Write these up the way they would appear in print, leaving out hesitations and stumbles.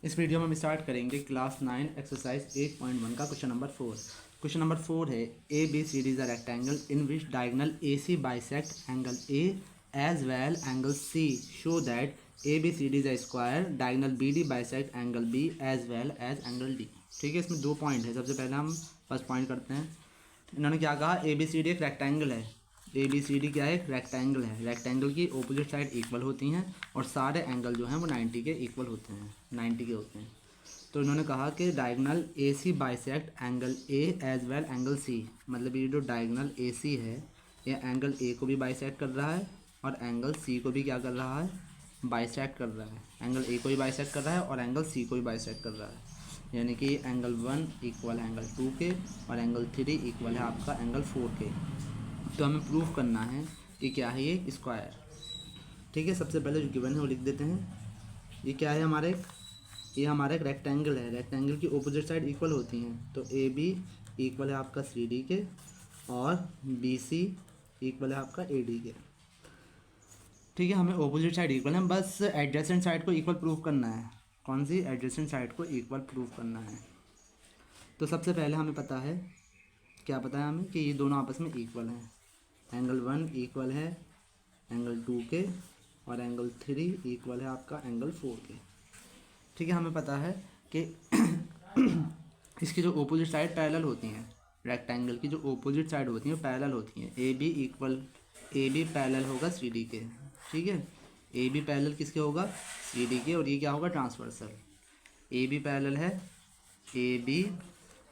इस वीडियो में हम स्टार्ट करेंगे क्लास 9 एक्सरसाइज 8.1 का क्वेश्चन नंबर 4। क्वेश्चन नंबर 4 है A B C D is a rectangle in which diagonal A C bisect angle A as well angle C show that A B C D is a square diagonal B D bisect angle B as well as angle D. ठीक है, इसमें 2 point है। सबसे पहले हम first point करते हैं। इन्होंने क्या कहा, ए बी सी डी एक रेक्टेंगल है। ए बी सी डी क्या है, एक रेक्टेंगल है। रेक्टेंगल की ऑपोजिट साइड इक्वल होती हैं और सारे एंगल जो हैं वो 90 के इक्वल होते हैं, 90 के होते हैं। तो इन्होंने कहा कि diagonal A C bisect angle A as well angle C, मतलब ये जो डायगोनल ए सी है ये एंगल ए को भी बाइसेक्ट कर रहा है और एंगल सी को भी क्या कर रहा है, बाइसेक्ट कर रहा है। एंगल ए को भी बाइसेक्ट कर रहा है और एंगल सी को भी बाइसेक्ट कर रहा है। यानी कि एंगल 1 इक्वल है एंगल 2 के और एंगल 3 इक्वल है आपका एंगल 4 के। तो हमें प्रूफ करना है कि क्या है ये स्क्वायर। ठीक है, सबसे पहले जो गिवन है वो लिख देते हैं। ये क्या है हमारे, ये हमारा एक रेक्टेंगल है। रेक्टेंगल की ऑपोजिट साइड इक्वल होती हैं, तो ए बी इक्वल है आपका सी डी के और बी सी इक्वल है आपका ए डी के। ठीक है, हमें ऑपोजिट साइड इक्वल है, बस एडजेसेंट साइड को इक्वल प्रूफ करना है। कौन सी, एडजेसेंट साइड को इक्वल प्रूफ करना है। तो सबसे पहले हमें पता है, क्या पता है हमें, कि ये दोनों आपस में इक्वल हैं। एंगल 1 इक्वल है एंगल 2 के और एंगल 3 इक्वल है आपका एंगल 4 के। ठीक है, हमें पता है कि इसकी जो ऑपोजिट साइड पैरेलल होती हैं, रेक्टेंगल की जो ऑपोजिट साइड होती हैं पैरेलल होती हैं। ए बी पैरेलल होगा सी डी के। ठीक है, ए बी पैरेलल किसके होगा, सी डी के, और ये क्या होगा, ट्रांसवर्सल। ए बी पैरेलल है, ए बी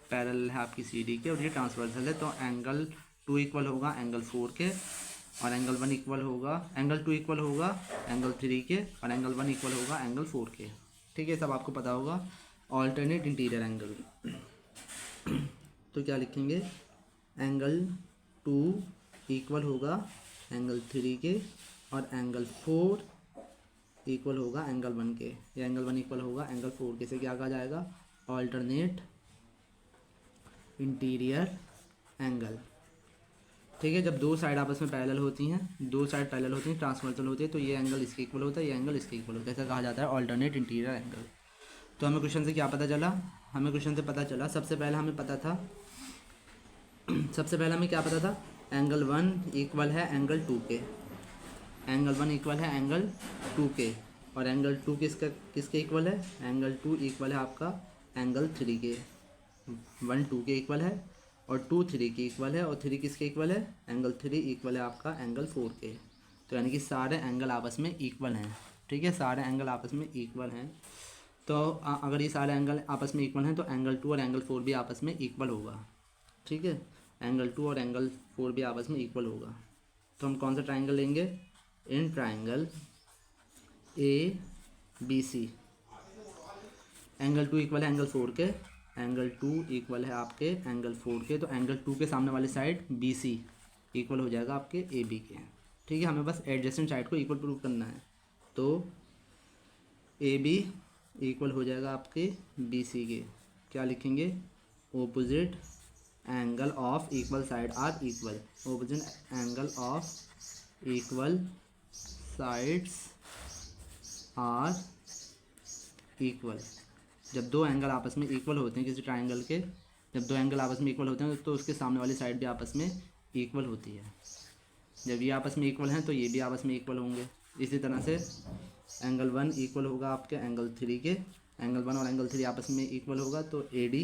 पैरेलल है आपकी सी डी के और ये ट्रांसवर्सल है। तो एंगल 2 इक्वल होगा एंगल 4 के और एंगल 1 इक्वल होगा, एंगल 2 इक्वल होगा एंगल 3 के और एंगल 1 इक्वल होगा एंगल 4 के। ठीक है, सब आपको पता होगा। ऑल्टरनेट इंटीरियर एंगल तो क्या लिखेंगे, एंगल 2 इक्वल होगा एंगल 3 के और एंगल 4 इक्वल होगा एंगल 1 के, या एंगल 1 इक्वल होगा एंगल 4 के। से क्या कहा जाएगा, ऑल्टरनेट इंटीरियर एंगल। ठीक है, जब दो साइड आपस में पैरेलल होती हैं, दो साइड पैरेलल होती हैं, ट्रांसवर्सल होती है, तो ये एंगल इसके इक्वल होता है, ये एंगल इसके इक्वल होता है। ऐसा कहा जाता है ऑल्टरनेट इंटीरियर एंगल। तो हमें क्वेश्चन से क्या पता चला, हमें क्वेश्चन से पता चला, सबसे पहले हमें पता था सबसे पहले हमें क्या पता था, एंगल 1 इक्वल है एंगल 2 के। एंगल 1 इक्वल है एंगल 2 के और एंगल 2 किसके इक्वल है, एंगल 2 इक्वल है आपका एंगल 3 के। 1 2 के इक्वल है और 2 3 के इक्वल है और 3 किसके इक्वल है, एंगल 3 इक्वल है आपका एंगल 4 के। तो यानी कि सारे एंगल आपस में इक्वल हैं। ठीक है, सारे एंगल आपस में इक्वल हैं। तो अगर ये सारे एंगल आपस में इक्वल हैं तो एंगल 2 और एंगल 4 भी आपस में इक्वल होगा। ठीक है, एंगल 2 और एंगल 4 भी आपस में इक्वल होगा। तो हम कौन सा ट्राइंगल लेंगे, in triangle A B C angle 2 equal है एंगल 4 के, एंगल 2 इक्वल है आपके एंगल 4 के, तो एंगल 2 के सामने वाली साइड बी सी इक्वल हो जाएगा आपके ए बी के। ठीक है, हमें बस एडजेसेंट साइड को इक्वल प्रूव करना है। तो ए बी इक्वल हो जाएगा आपके बी सी के। क्या लिखेंगे, opposite angle of equal side are equal. Opposite angle of equal sides are equal. जब दो एंगल आपस में इक्वल होते हैं किसी ट्राइंगल के, जब दो एंगल आपस में इक्वल होते हैं तो उसके सामने वाली साइड भी आपस में इक्वल होती है। जब ये आपस में इक्वल हैं तो ये भी आपस में इक्वल होंगे। इसी तरह से एंगल 1 इक्वल होगा आपके एंगल 3 के, एंगल 1 और एंगल 3 आपस में इक्वल होगा तो ए डी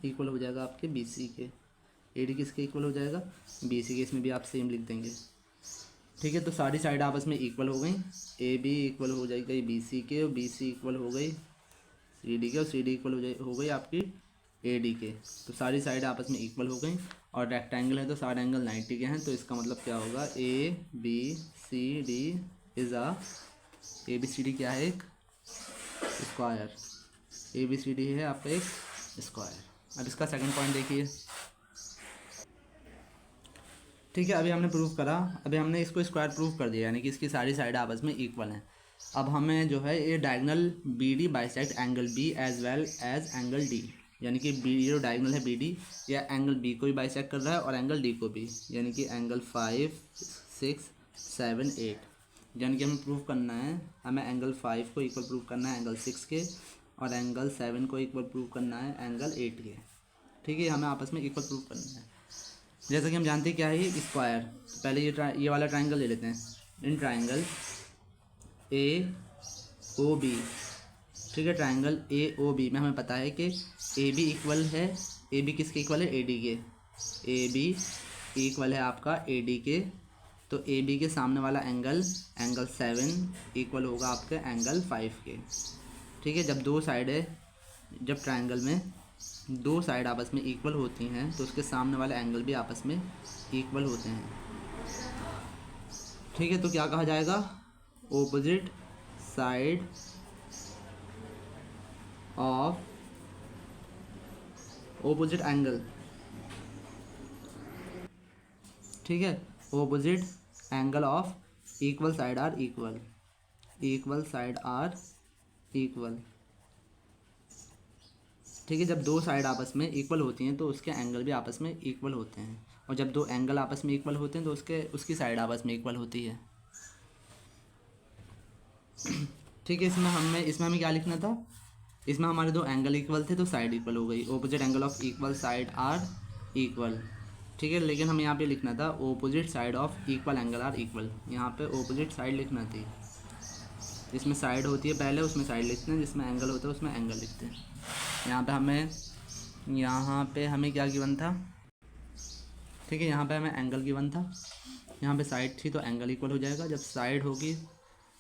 इक्वल हो जाएगा आपके बी सी के। ए डी किसके इक्वल हो जाएगा, बी सी के। इसमें भी आप सेम लिख देंगे। ठीक है, तो सारी साइड आपस में इक्वल हो गई। ए बी इक्वल हो जाएगी बी सी के और बी सी इक्वल हो गई सी डी के और सी डी इक्वल हो गई आपकी ए डी के। तो सारी साइड आपस में इक्वल हो गई और रेक्टेंगल है तो सारे एंगल 90 के हैं। तो इसका मतलब क्या होगा, A B C D is a, A B C D क्या है, एक square. A B C D है आपका एक स्क्वायर। अब इसका सेकंड पॉइंट देखिए। ठीक है, अभी हमने प्रूव करा, अभी हमने इसको स्क्वायर प्रूव कर दिया, यानी कि इसकी सारी साइड आपस में इक्वल हैं। अब हमें जो है ये diagonal B D bisect angle B as well as angle D, यानी कि बी, ये जो डायगोनल है बी डी, या एंगल बी को भी बाइसेक्ट कर रहा है और एंगल डी को भी, यानी कि एंगल 5 6 7 8। यानी कि हमें प्रूव करना है, हमें एंगल 5 को इक्वल प्रूव करना है एंगल 6 के, और एंगल 7 को इक्वल प्रूव करना है एंगल 8 के। ठीक है, हमें आपस में इक्वल प्रूव करना है। जैसा कि हम जानते हैं क्या है ये स्क्वायर। तो पहले ये वाला ट्राइंगल ले लेते हैं। इन ट्राइंगल ए ओ बी, ठीक है, ट्राइंगल ए ओ बी में हमें पता है कि ए बी इक्वल है, ए बी किसके इक्वल है, ए डी के। ए बी इक्वल है आपका ए डी के। तो ए बी के सामने वाला एंगल 7 इक्वल होगा आपके एंगल 5 के। ठीक है, जब दो साइड है, जब ट्राइंगल में दो साइड आपस में इक्वल होती हैं तो उसके सामने वाले एंगल भी आपस में इक्वल होते हैं। ठीक है, तो क्या कहा जाएगा, opposite side of opposite angle. ठीक है, opposite angle of equal side are equal, equal side are equal. ठीक है, जब दो साइड आपस में इक्वल होती हैं तो उसके एंगल भी आपस में इक्वल होते हैं, और जब दो एंगल आपस में इक्वल होते हैं तो उसकी साइड आपस में इक्वल होती है। ठीक है, इसमें हमें क्या लिखना था, इसमें हमारे दो एंगल इक्वल थे तो साइड इक्वल हो गई, opposite angle of equal side are equal. ठीक है, लेकिन हमें यहाँ पे लिखना था opposite side of equal angle are equal. यहाँ पे ऑपोजिट साइड लिखना थी, जिसमें साइड होती है पहले उसमें साइड लिखते हैं, जिसमें एंगल होता है उसमें एंगल लिखते हैं। यहाँ पे हमें क्या गिवन था, ठीक है, यहाँ पे हमें एंगल गिवन था, यहाँ पे साइड थी तो एंगल इक्वल हो जाएगा। जब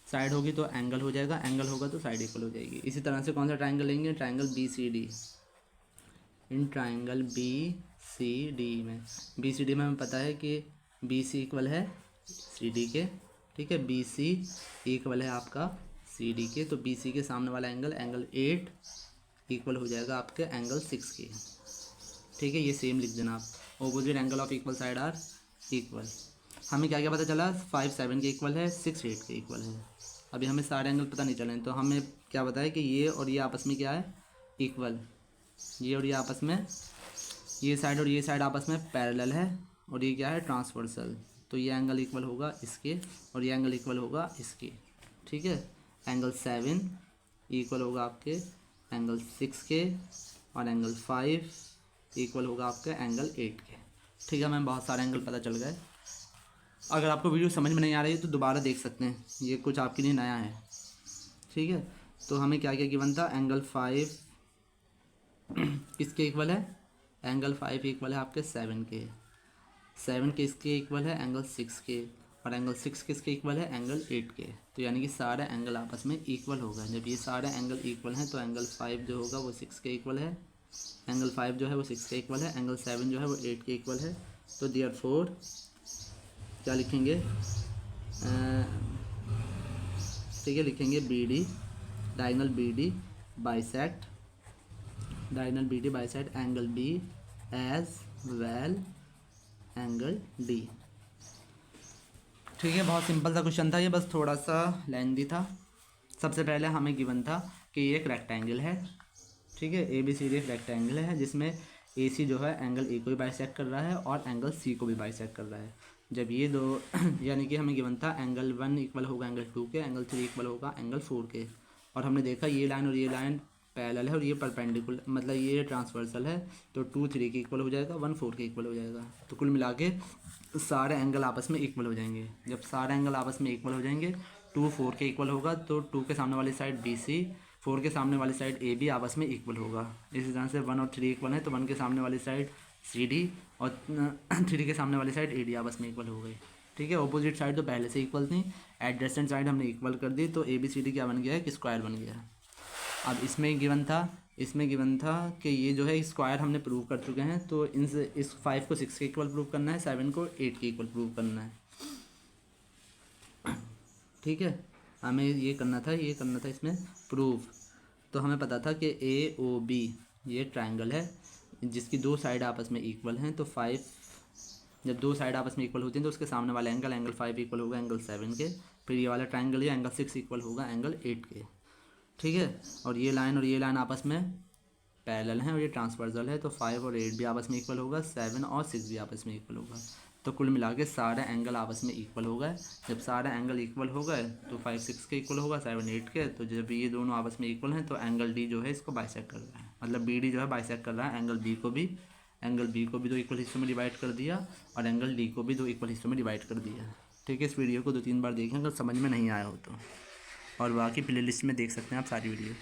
साइड होगी तो एंगल हो जाएगा, एंगल होगा तो साइड इक्वल हो जाएगी। इसी तरह से कौन सा ट्राइंगल लेंगे, ट्राइंगल बी सी डी। इन ट्राइंगल बी सी डी में हमें पता है कि बी सी इक्वल है सी डी के। ठीक है, बी सी इक्वल है आपका सी डी के। तो बी सी के सामने वाला एंगल 8 इक्वल हो जाएगा आपके एंगल 6 के। ठीक है, ये सेम लिख देना आप, opposite angle of equal side are equal. हमें क्या क्या पता चला, 5 7 के इक्वल है, 6 8 के इक्वल है। अभी हमें सारे एंगल पता नहीं चले, तो हमें क्या पता है कि ये और ये आपस में क्या है, इक्वल। ये और ये आपस में, ये साइड और ये साइड आपस में पैरेलल है, और ये क्या है, ट्रांसवर्सल। तो ये एंगल इक्वल होगा इसके, और ये एंगल इक्वल होगा इसके। ठीक है, एंगल 7 इक्वल होगा आपके एंगल 6 के, और एंगल 5 इक्वल होगा आपके एंगल 8 के। ठीक है, हमें बहुत सारे एंगल पता चल गए। अगर आपको वीडियो समझ में नहीं आ रही है तो दोबारा देख सकते हैं, ये कुछ आपके लिए नया है। ठीक है, तो हमें क्या क्या गिवन था, एंगल 5 किसके इक्वल है, एंगल 5 इक्वल है आपके 7 के। 7 के इसके इक्वल है एंगल 6 के, और एंगल 6 किसके इक्वल है, एंगल 8 के। तो यानी कि सारे एंगल आपस में इक्वल हो गए। जब ये सारे एंगल इक्वल हैं तो एंगल 5 जो होगा वो 6 के इक्वल है, एंगल 5 जो है वो 6 के इक्वल है, एंगल 7 जो है वो 8 के इक्वल है। तो देयरफॉर क्या लिखेंगे, ठीक है, लिखेंगे B D, diagonal B D bisect angle B as well angle D. ठीक है, बहुत सिंपल सा क्वेश्चन था ये, बस थोड़ा सा लेंथी था। सबसे पहले हमें गिवन था कि ये एक रेक्टेंगल है। ठीक है, ए बी सी डी एक रेक्टेंगल है जिसमें ए सी जो है एंगल ए को भी बाइसेक्ट कर रहा है और एंगल सी को भी बाइसेक्ट कर रहा है। जब ये दो यानी कि हमें गिवन था एंगल 1 इक्वल होगा एंगल 2 के, एंगल 3 इक्वल होगा एंगल 4 के, और हमने देखा ये लाइन और ये लाइन पैरेलल है और ये परपेंडिकुलर, मतलब ये ट्रांसवर्सल है। तो 2 3 के इक्वल हो जाएगा, 1 4 के इक्वल हो जाएगा। तो कुल मिला के सारे एंगल आपस में इक्वल हो जाएंगे। जब सारे एंगल आपस में इक्वल हो जाएंगे, 2 4 के इक्वल होगा, तो 2 के सामने वाली साइड बी सी, 4 के सामने वाली साइड ए बी आपस में इक्वल होगा। इसी तरह से 1 और 3 इक्वल है तो 1 के सामने वाली साइड सी डी और 3 के सामने वाली साइड ए डी आपस में इक्वल हो गई। ठीक है, ऑपोजिट साइड तो पहले से इक्वल थी, एडजेसेंट साइड हमने इक्वल कर दी, तो ए बी सी डी क्या बन गया है, कि स्क्वायर बन गया। अब इसमें गिवन था कि ये जो है स्क्वायर हमने प्रूव कर चुके हैं, तो इस 5 को 6 के इक्वल प्रूव करना है, 7 को 8 के इक्वल प्रूव करना है। ठीक है, हमें ये करना था इसमें प्रूफ। तो हमें पता था कि ए ओ बी ये ट्राइंगल है जिसकी दो साइड आपस में इक्वल हैं। तो 5, जब दो साइड आपस में इक्वल होती हैं तो उसके सामने वाला एंगल 5 इक्वल होगा एंगल 7 के। फिर ये वाला ट्राइंगल है एंगल 6 इक्वल होगा एंगल 8 के। ठीक है, और ये लाइन आपस में पैरेलल हैं और ये ट्रांसवर्सल है, तो 5 और 8 भी आपस में इक्वल होगा, 7 और 6 भी आपस में इक्वल होगा। तो कुल मिला के सारे एंगल आपस में इक्वल हो गए। जब सारे एंगल इक्वल हो गए तो 5 6 के इक्वल होगा, 7 8 के। तो जब ये दोनों आपस में इक्वल हैं तो एंगल डी जो है इसको बाइसेक्ट कर रहा है, मतलब बी डी जो है बाइसेक्ट कर रहा है एंगल बी को भी। एंगल बी को भी 2 इक्वल हिस्सों में डिवाइड कर दिया और एंगल डी को भी 2 इक्वल हिस्सों में डिवाइड कर दिया। ठीक है, इस वीडियो को 2 3 बार देखें अगर समझ में नहीं आया हो तो, और बाकी प्लेलिस्ट में देख सकते हैं आप सारी वीडियो।